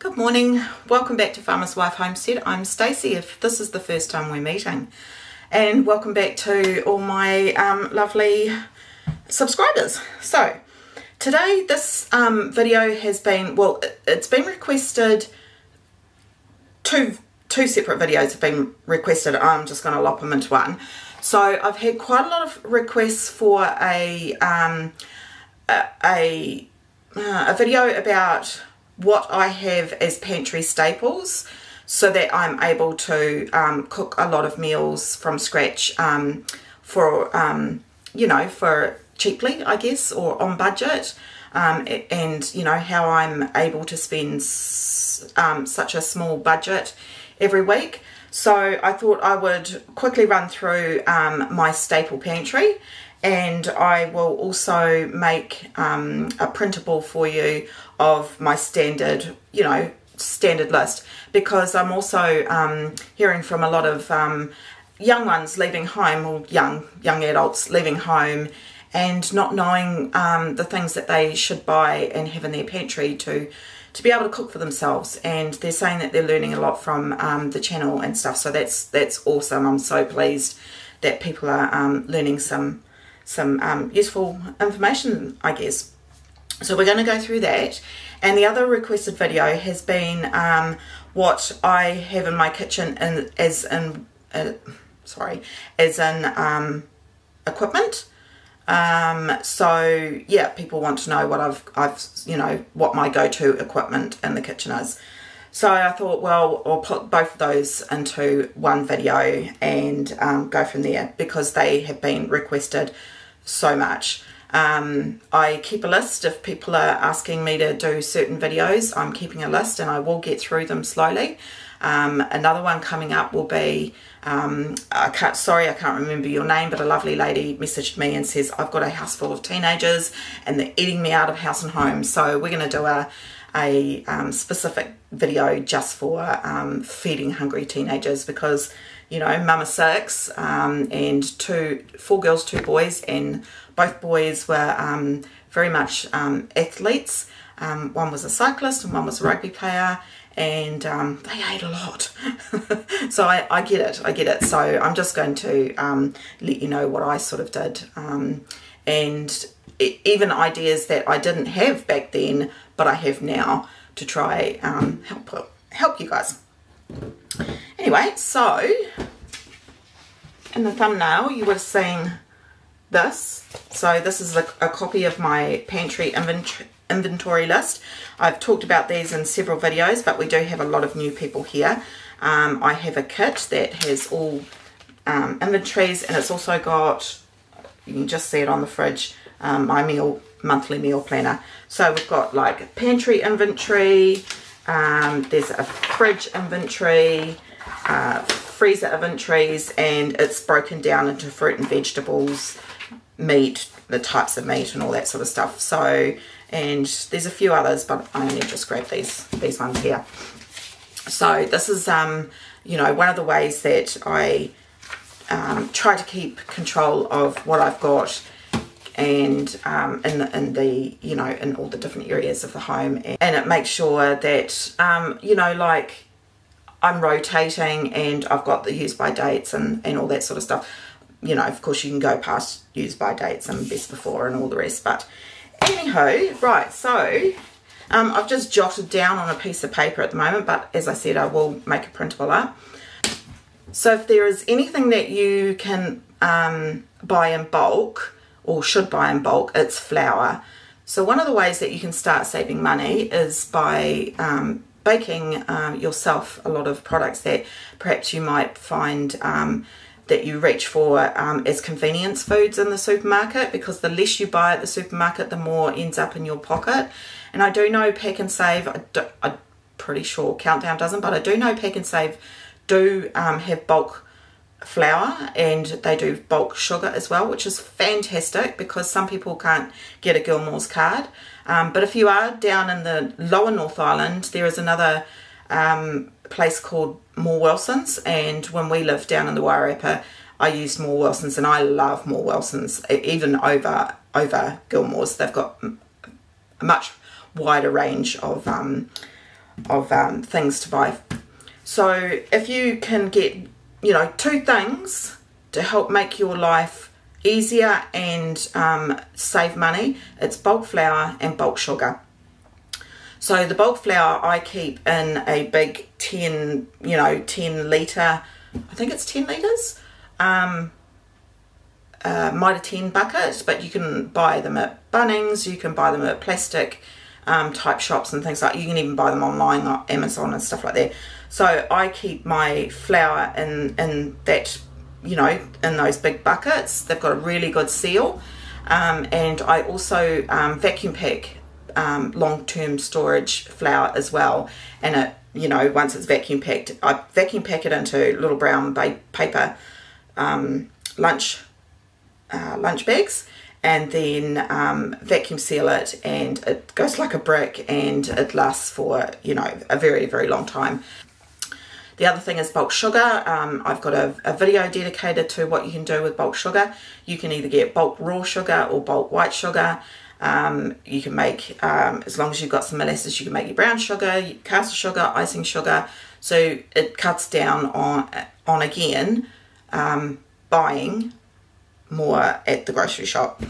Good morning, welcome back to Farmer's Wife Homestead. I'm Stacey if this is the first time we're meeting, and welcome back to all my lovely subscribers. So today this video has been, well, it's been requested. Two separate videos have been requested. I'm just going to lop them into one. So I've had quite a lot of requests for a video about what I have as pantry staples, so that I'm able to cook a lot of meals from scratch for you know, for cheaply, I guess, or on budget, and you know how I'm able to spend such a small budget every week. So I thought I would quickly run through my staple pantry, and I will also make a printable for you of my standard, you know, standard list, because I'm also hearing from a lot of young ones leaving home, or young adults leaving home and not knowing the things that they should buy and have in their pantry to be able to cook for themselves. And they're saying that they're learning a lot from the channel and stuff, so that's awesome. I'm so pleased that people are learning some useful information, I guess. So we're going to go through that. And the other requested video has been what I have in my kitchen as in equipment. So yeah, people want to know what I've you know, what my go-to equipment in the kitchen is. So I thought, well, I'll put both of those into one video and go from there, because they have been requested so much. I keep a list. If people are asking me to do certain videos, I'm keeping a list, and I will get through them slowly. Another one coming up will be, I can't remember your name, but a lovely lady messaged me and says, I've got a house full of teenagers and they're eating me out of house and home. So we're going to do a specific video just for feeding hungry teenagers, because, you know, mum of six, and four girls, 2 boys, and both boys were very much athletes. One was a cyclist and one was a rugby player, and they ate a lot. So I get it. So I'm just going to let you know what I sort of did, and even ideas that I didn't have back then but I have now, to try help you guys. Anyway, so in the thumbnail you would have seen this. So this is a copy of my pantry inventory list. I've talked about these in several videos, but we do have a lot of new people here. I have a kit that has all inventories, and it's also got, you can just see it on the fridge, my monthly meal planner. So we've got like pantry inventory, there's a fridge inventory, freezer inventories, and it's broken down into fruit and vegetables, meat, the types of meat and all that sort of stuff. So, and there's a few others, but I only just grabbed these ones here. So this is you know, one of the ways that I try to keep control of what I've got, and in the you know, in all the different areas of the home, and it makes sure that you know, like, I'm rotating, and I've got the use by dates and all that sort of stuff. You know, of course you can go past use by dates and best before and all the rest, but anywho, right, so I've just jotted down on a piece of paper at the moment, but as I said, I will make a printable up. So if there is anything that you can buy in bulk, or should buy in bulk, it's flour. So one of the ways that you can start saving money is by baking yourself a lot of products that perhaps you might find that you reach for as convenience foods in the supermarket, because the less you buy at the supermarket, the more ends up in your pocket. And I do know Pack and Save, I'm pretty sure Countdown doesn't, but I do know Pack and Save do have bulk flour, and they do bulk sugar as well, which is fantastic, because some people can't get a Gilmore's card. But if you are down in the lower North Island, there is another place called More Wilson's, and when we lived down in the Wairarapa, I used More Wilson's, and I love More Wilson's even over Gilmore's. They've got a much wider range of things to buy. So if you can get, you know, 2 things to help make your life easier and save money, it's bulk flour and bulk sugar. So the bulk flour I keep in a big 10 litre, I think it's 10 litres, Mitre 10 bucket, but you can buy them at Bunnings, you can buy them at plastic type shops and things like that. You can even buy them online on Amazon and stuff like that. So I keep my flour in that, you know, in those big buckets. They've got a really good seal, and I also vacuum pack long-term storage flour as well. And it, you know, once it's vacuum packed, I vacuum pack it into little brown paper lunch bags, and then vacuum seal it, and it goes like a brick, and it lasts for, you know, a very, very long time. The other thing is bulk sugar. I've got a video dedicated to what you can do with bulk sugar. You can either get bulk raw sugar or bulk white sugar. You can make, as long as you've got some molasses, you can make your brown sugar, caster sugar, icing sugar. So it cuts down on again, buying more at the grocery shop.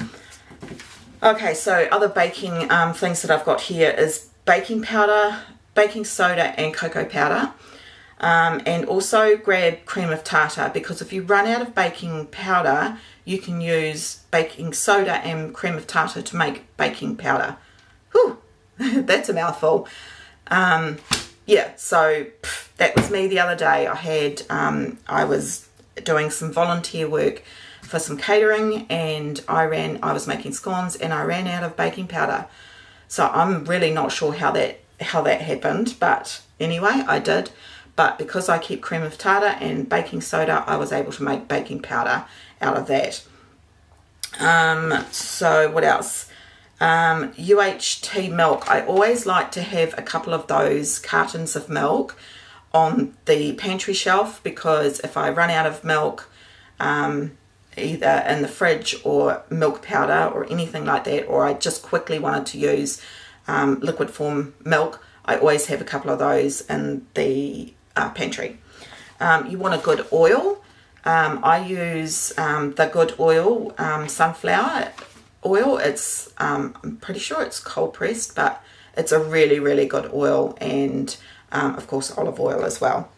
Okay, so other baking things that I've got here is baking powder, baking soda and cocoa powder. And also grab cream of tartar, because if you run out of baking powder, you can use baking soda and cream of tartar to make baking powder. Whew, that's a mouthful. Yeah, so that was me the other day. I was doing some volunteer work for some catering, and I was making scones and I ran out of baking powder. So I'm really not sure how that happened, but anyway, I did. But because I keep cream of tartar and baking soda, I was able to make baking powder out of that. So what else? UHT milk. I always like to have a couple of those cartons of milk on the pantry shelf, because if I run out of milk, either in the fridge or milk powder or anything like that, or I just quickly wanted to use liquid form milk, I always have a couple of those in the pantry. You want a good oil. I use the Good Oil sunflower oil. It's I'm pretty sure it's cold pressed, but it's a really, really good oil, and of course olive oil as well.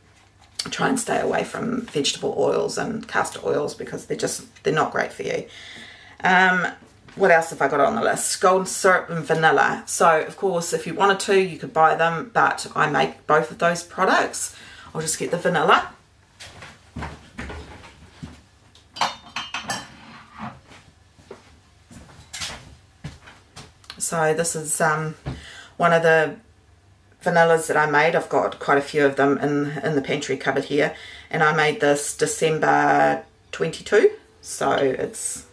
I try and stay away from vegetable oils and castor oils because they're not great for you. What else have I got on the list? Golden syrup and vanilla. So of course, if you wanted to, you could buy them, but I make both of those products. I'll just get the vanilla. So this is one of the vanillas that I made. I've got quite a few of them in the pantry cupboard here, and I made this December 22, so it's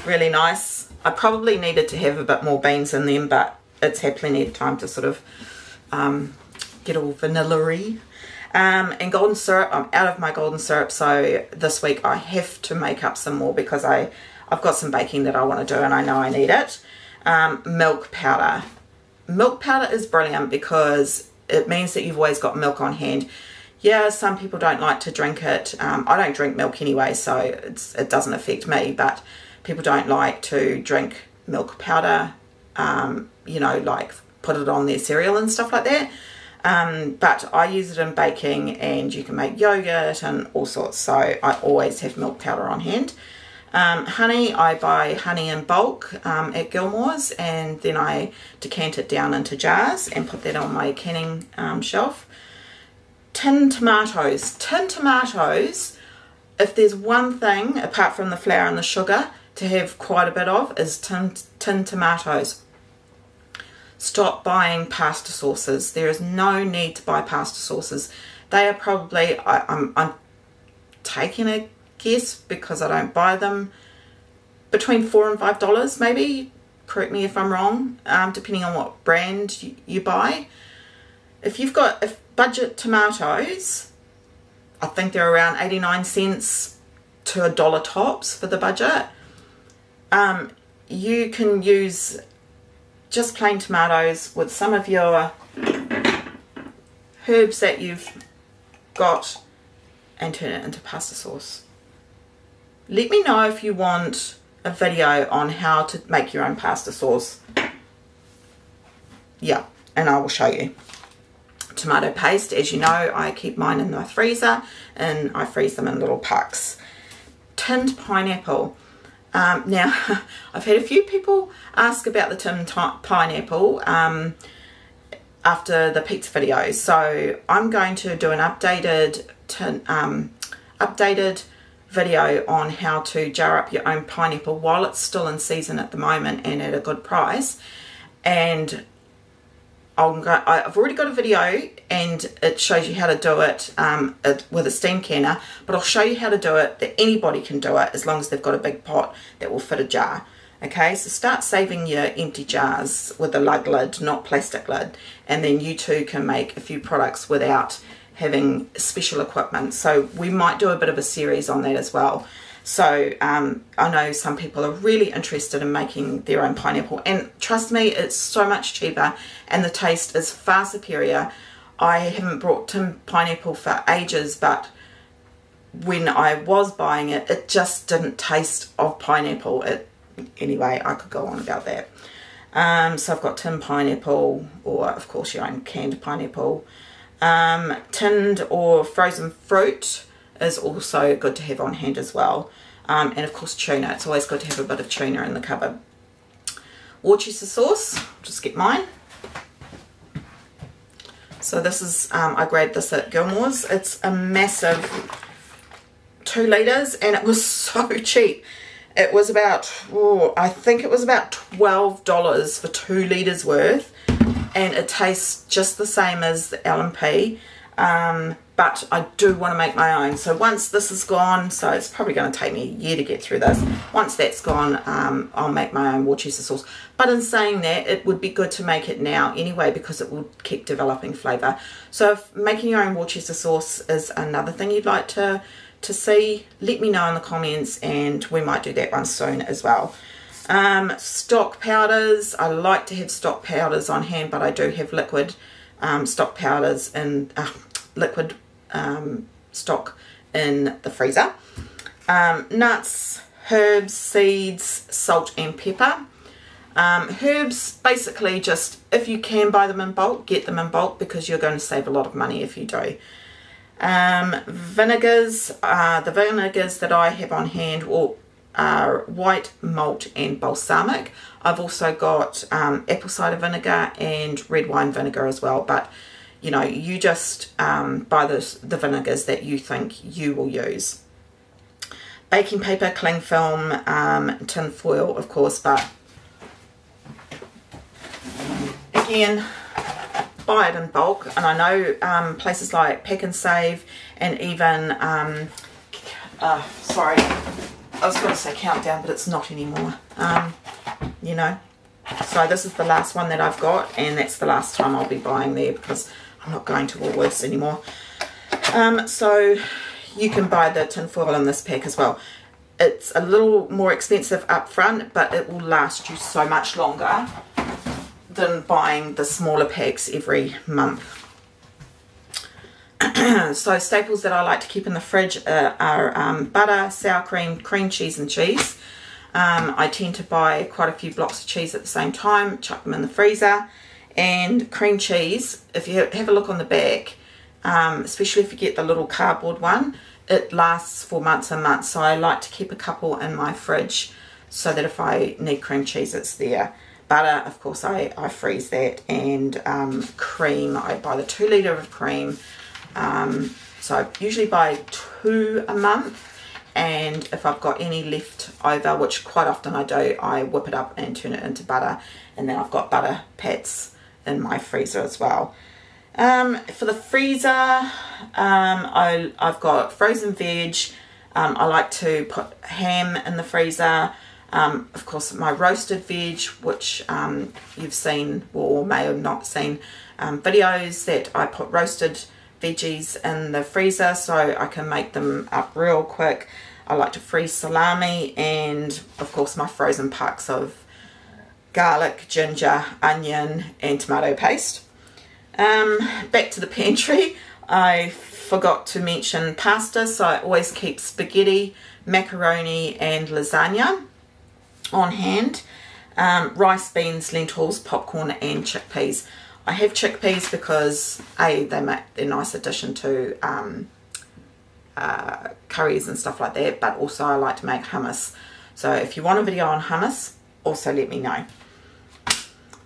really nice. I probably needed to have a bit more beans in them, but it's had plenty of time to sort of get all vanilla-y. And golden syrup, I'm out of my golden syrup, so this week I have to make up some more because I've got some baking that I want to do and I know I need it. Milk powder. Milk powder is brilliant because it means that you've always got milk on hand. Yeah, some people don't like to drink it. I don't drink milk anyway, so it doesn't affect me, but people don't like to drink milk powder, you know, like put it on their cereal and stuff like that. But I use it in baking, and you can make yogurt and all sorts, so I always have milk powder on hand. Honey, I buy honey in bulk at Gilmore's, and then I decant it down into jars and put that on my canning shelf. Tin tomatoes. Tin tomatoes, if there's one thing apart from the flour and the sugar to have quite a bit of, is tin tomatoes. Stop buying pasta sauces. There is no need to buy pasta sauces. They are probably, I'm taking a guess because I don't buy them, between $4 and $5 maybe. Correct me if I'm wrong, depending on what brand you buy. If you've got budget tomatoes, I think they're around 89 cents to $1 tops for the budget. You can use just plain tomatoes with some of your herbs that you've got and turn it into pasta sauce. Let me know if you want a video on how to make your own pasta sauce. Yeah, and I will show you. Tomato paste, as you know, I keep mine in the freezer and I freeze them in little pucks. Tinned pineapple. Now, I've had a few people ask about the tinned pineapple after the pizza video, so I'm going to do an updated video on how to jar up your own pineapple while it's still in season at the moment and at a good price. And I've already got a video and it shows you how to do it with a steam canner, but I'll show you how to do it that anybody can do it as long as they've got a big pot that will fit a jar. Okay, so start saving your empty jars with a lug lid, not plastic lid, and then you too can make a few products without having special equipment. So we might do a bit of a series on that as well. So I know some people are really interested in making their own pineapple, and trust me, it's so much cheaper and the taste is far superior. I haven't brought tinned pineapple for ages, but when I was buying it, it just didn't taste of pineapple. Anyway, I could go on about that. So I've got tinned pineapple, or of course your own canned pineapple. Tinned or frozen fruit is also good to have on hand as well. And of course tuna, it's always good to have a bit of tuna in the cupboard. Worcestershire sauce, just get mine. So this is, I grabbed this at Gilmore's. It's a massive 2 litres and it was so cheap. It was about, I think it was about $12 for 2 litres worth, and it tastes just the same as the L&P. But I do want to make my own. So once this is gone, so it's probably going to take me a year to get through this. Once that's gone, I'll make my own Worcestershire sauce. But in saying that, it would be good to make it now anyway, because it will keep developing flavour. So if making your own Worcestershire sauce is another thing you'd like to see, let me know in the comments and we might do that one soon as well. Stock powders, I like to have stock powders on hand, but I do have liquid stock powders and liquid stock in the freezer. Nuts, herbs, seeds, salt and pepper. Herbs, basically just, if you can buy them in bulk, get them in bulk, because you're going to save a lot of money if you do. Vinegars, the vinegars that I have on hand are white malt and balsamic. I've also got apple cider vinegar and red wine vinegar as well, but you know, you just buy the vinegars that you think you will use. Baking paper, cling film, tin foil of course, but again, buy it in bulk. And I know places like Pack and Save and even sorry, I was going to say Countdown, but it's not anymore. You know, so this is the last one that I've got, and that's the last time I'll be buying there, because I'm not going to Woolworths anymore. So you can buy the tin foil in this pack as well. It's a little more expensive up front, but it will last you so much longer than buying the smaller packs every month. So staples that I like to keep in the fridge are butter, sour cream, cream cheese and cheese. I tend to buy quite a few blocks of cheese at the same time, chuck them in the freezer. And cream cheese, if you have a look on the back, especially if you get the little cardboard one, it lasts for months and months. So I like to keep a couple in my fridge so that if I need cream cheese, it's there. Butter, of course, I freeze that. And cream, I buy the 2 litre of cream. So I usually buy 2 a month. And if I've got any left over, which quite often I do, I whip it up and turn it into butter. And then I've got butter pats in my freezer as well. For the freezer, I've got frozen veg. I like to put ham in the freezer. Of course, my roasted veg, which you've seen or may have not seen videos that I put roasted veggies in the freezer so I can make them up real quick. I like to freeze salami, and of course my frozen packs of garlic, ginger, onion and tomato paste. Back to the pantry. I forgot to mention pasta, so I always keep spaghetti, macaroni and lasagna on hand. Rice, beans, lentils, popcorn and chickpeas. I have chickpeas because they're a nice addition to curries and stuff like that, but also I like to make hummus. So if you want a video on hummus, also let me know.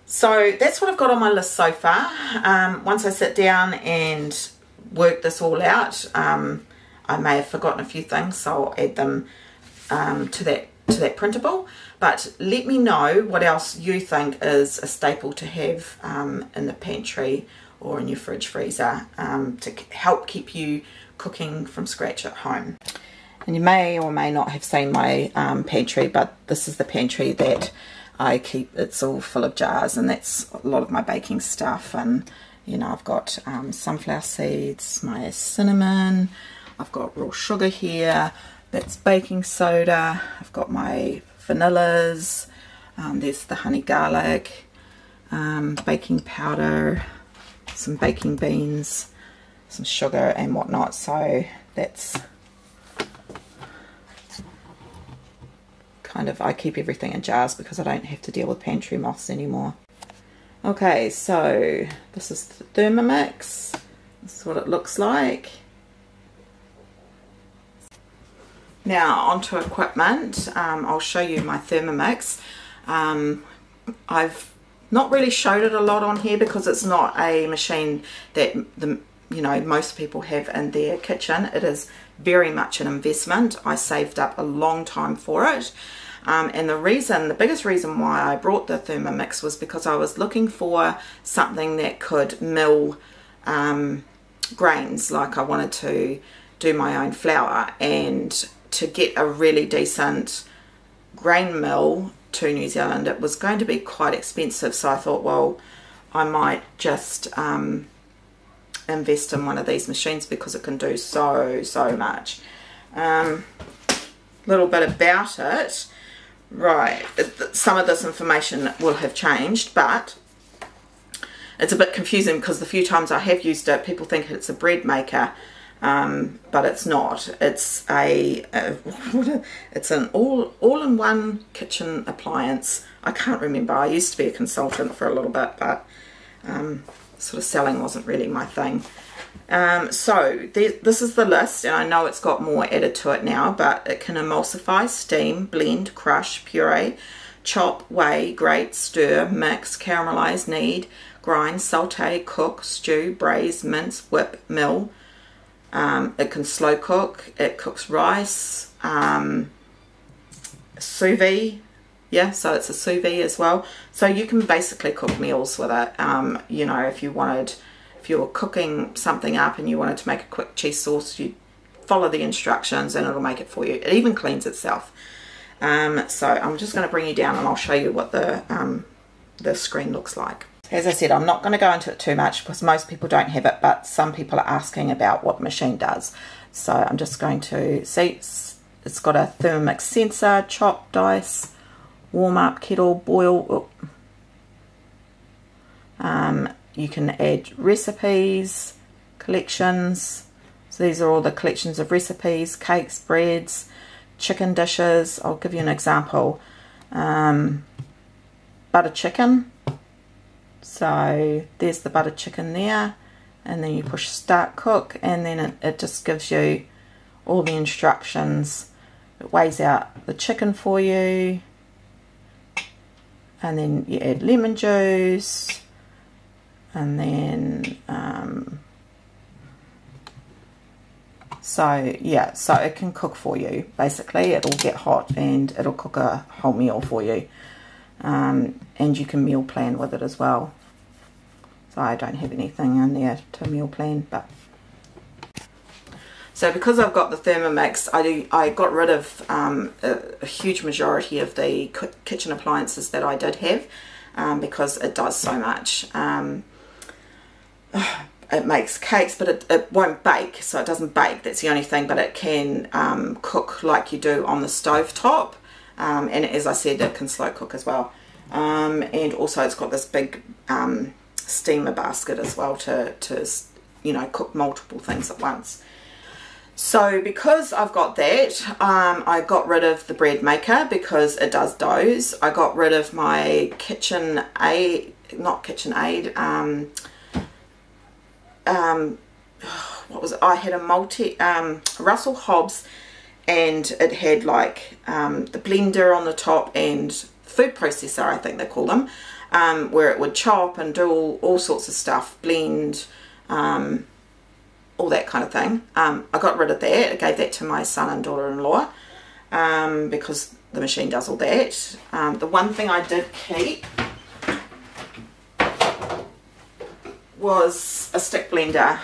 So that's what I've got on my list so far. Once I sit down and work this all out, I may have forgotten a few things, so I'll add them to that printable. But let me know what else you think is a staple to have in the pantry or in your fridge freezer to help keep you cooking from scratch at home. And you may or may not have seen my pantry, but this is the pantry that I keep. It's all full of jars, and that's a lot of my baking stuff. And you know, I've got sunflower seeds, my cinnamon, I've got raw sugar here, that's baking soda, I've got my vanillas, there's the honey garlic, baking powder, some baking beans, some sugar and whatnot. So that's kind of, I keep everything in jars because I don't have to deal with pantry moths anymore. Okay, so this is the Thermomix. This is what it looks like. Now onto equipment. I'll show you my Thermomix. I've not really showed it a lot on here because it's not a machine that most people have in their kitchen. It is very much an investment. I saved up a long time for it. And the biggest reason why I brought the Thermomix was because I was looking for something that could mill grains. Like I wanted to do my own flour, and to get a really decent grain mill to New Zealand, it was going to be quite expensive. So I thought, well, I might just invest in one of these machines because it can do so much. Little bit about it. Right, some of this information will have changed, but it's a bit confusing because the few times I have used it, people think it's a bread maker, but it's not. It's it's an all-in-one kitchen appliance. I can't remember. I used to be a consultant for a little bit, but sort of selling wasn't really my thing. So this is the list, and I know it's got more added to it now, but it can emulsify, steam, blend, crush, puree, chop, weigh, grate, stir, mix, caramelize, knead, grind, saute, cook, stew, braise, mince, whip, mill. It can slow cook. It cooks rice, sous vide. Yeah, so it's a sous vide as well. So you can basically cook meals with it. You know, if you were cooking something up and you wanted to make a quick cheese sauce, you follow the instructions and it'll make it for you. It even cleans itself. So I'm just going to bring you down and I'll show you what the screen looks like. As I said, I'm not going to go into it too much because most people don't have it, but some people are asking about what the machine does. So I'm just going to see, it's got a Thermomix sensor, chop, dice, warm up, kettle, boil. You can add recipes, collections. So these are all the collections of recipes, cakes, breads, chicken dishes. I'll give you an example. Butter chicken. So there's the butter chicken there, and then you push start cook, and then it just gives you all the instructions. It weighs out the chicken for you, and then you add lemon juice. And then, so yeah, so it can cook for you. Basically, it'll get hot and it'll cook a whole meal for you. And you can meal plan with it as well. So I don't have anything in there to meal plan, but. So because I've got the Thermomix, I got rid of a huge majority of the kitchen appliances that I did have because it does so much. It makes cakes, but it won't bake, so it doesn't bake. That's the only thing, but it can cook like you do on the stove top, and as I said, it can slow cook as well. And also it's got this big steamer basket as well to you know, cook multiple things at once. So because I've got that, I got rid of the bread maker because it does doze. I got rid of my KitchenAid, not KitchenAid, what was it? I had a Russell Hobbs, and it had like the blender on the top and food processor, I think they call them, where it would chop and do all sorts of stuff, blend, all that kind of thing. I got rid of that. I gave that to my son and daughter-in-law because the machine does all that. The one thing I did keep was a stick blender,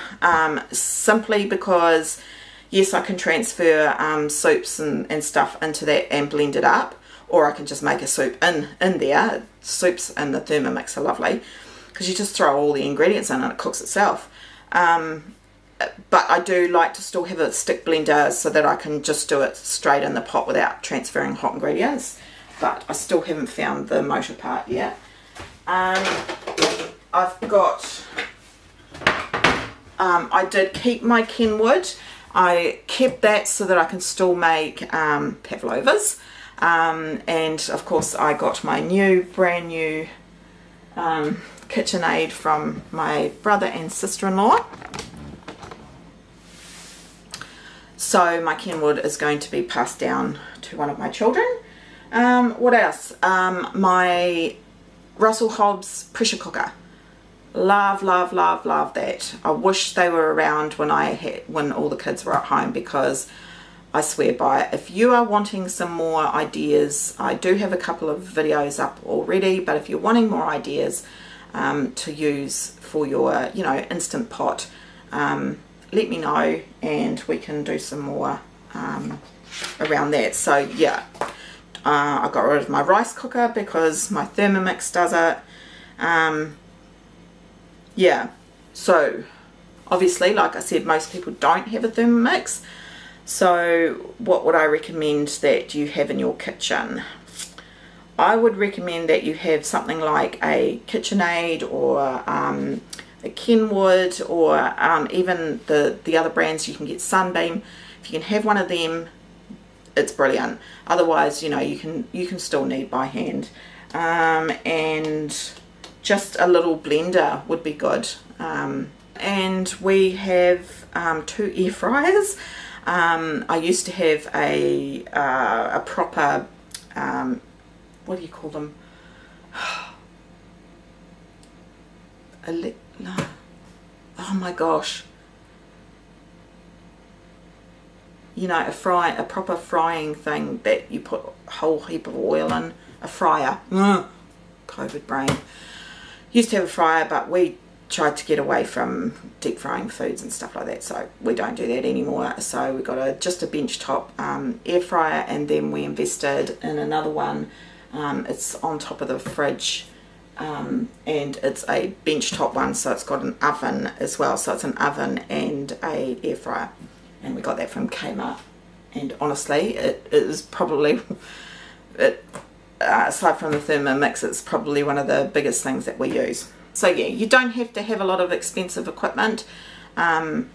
simply because yes, I can transfer soups and stuff into that and blend it up, or I can just make a soup in there. Soups in the Thermomix are lovely because you just throw all the ingredients in and it cooks itself. But I do like to still have a stick blender so that I can just do it straight in the pot without transferring hot ingredients. But I still haven't found the motor part yet. I've got, I did keep my Kenwood. I kept that so that I can still make pavlovas. And of course I got my brand new KitchenAid from my brother and sister-in-law. So my Kenwood is going to be passed down to one of my children. What else? My Russell Hobbs pressure cooker. Love, love, love, love that. I wish they were around when all the kids were at home, because I swear by it. If you are wanting some more ideas, I do have a couple of videos up already, but if you're wanting more ideas to use for your, you know, Instant Pot, let me know and we can do some more around that. So yeah, I got rid of my rice cooker because my Thermomix does it. Yeah, so obviously, like I said, most people don't have a Thermomix. So what would I recommend that you have in your kitchen? I would recommend that you have something like a KitchenAid or a Kenwood, or even the other brands you can get, Sunbeam. If you can have one of them, it's brilliant. Otherwise, you know, you can still knead by hand. And just a little blender would be good. And we have 2 air fryers. I used to have a proper, what do you call them? No. Oh my gosh. You know, a proper frying thing that you put a whole heap of oil in. A fryer. COVID brain. Used to have a fryer, but we tried to get away from deep frying foods and stuff like that, so we don't do that anymore. So we got just a bench top air fryer, and then we invested in another one. It's on top of the fridge, and it's a bench top one, so it's got an oven as well. So it's an oven and a air fryer, and we got that from Kmart. And honestly, it is probably aside from the Thermomix, it's probably one of the biggest things that we use. So yeah, you don't have to have a lot of expensive equipment, but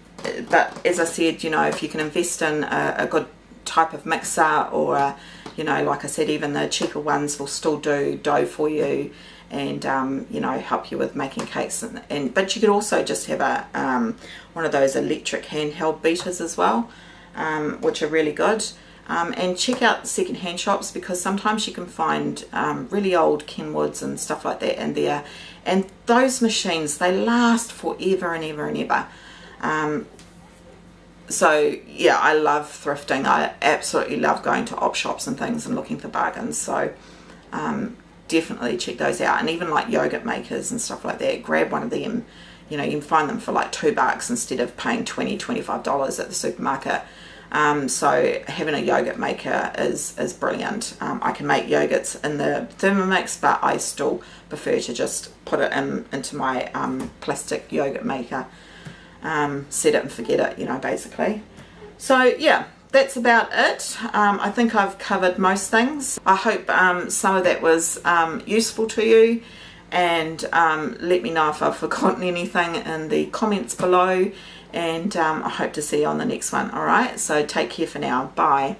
as I said, you know, if you can invest in a good type of mixer, or you know, like I said, even the cheaper ones will still do dough for you, and you know, help you with making cakes. But you could also just have one of those electric handheld beaters as well, which are really good. And check out second-hand shops, because sometimes you can find really old Kenwoods and stuff like that in there, and those machines, they last forever and ever and ever. So yeah, I love thrifting. I absolutely love going to op shops and things and looking for bargains. So definitely check those out. And even like yogurt makers and stuff like that, grab one of them. You know, you can find them for like $2 instead of paying $20, $25 at the supermarket. So having a yogurt maker is brilliant. I can make yogurts in the Thermomix, but I still prefer to just put it into my plastic yogurt maker, set it and forget it, you know, basically. So yeah, that's about it. I think I've covered most things. I hope some of that was useful to you. and let me know if I've forgotten anything in the comments below, and I hope to see you on the next one. All right, so take care for now. Bye.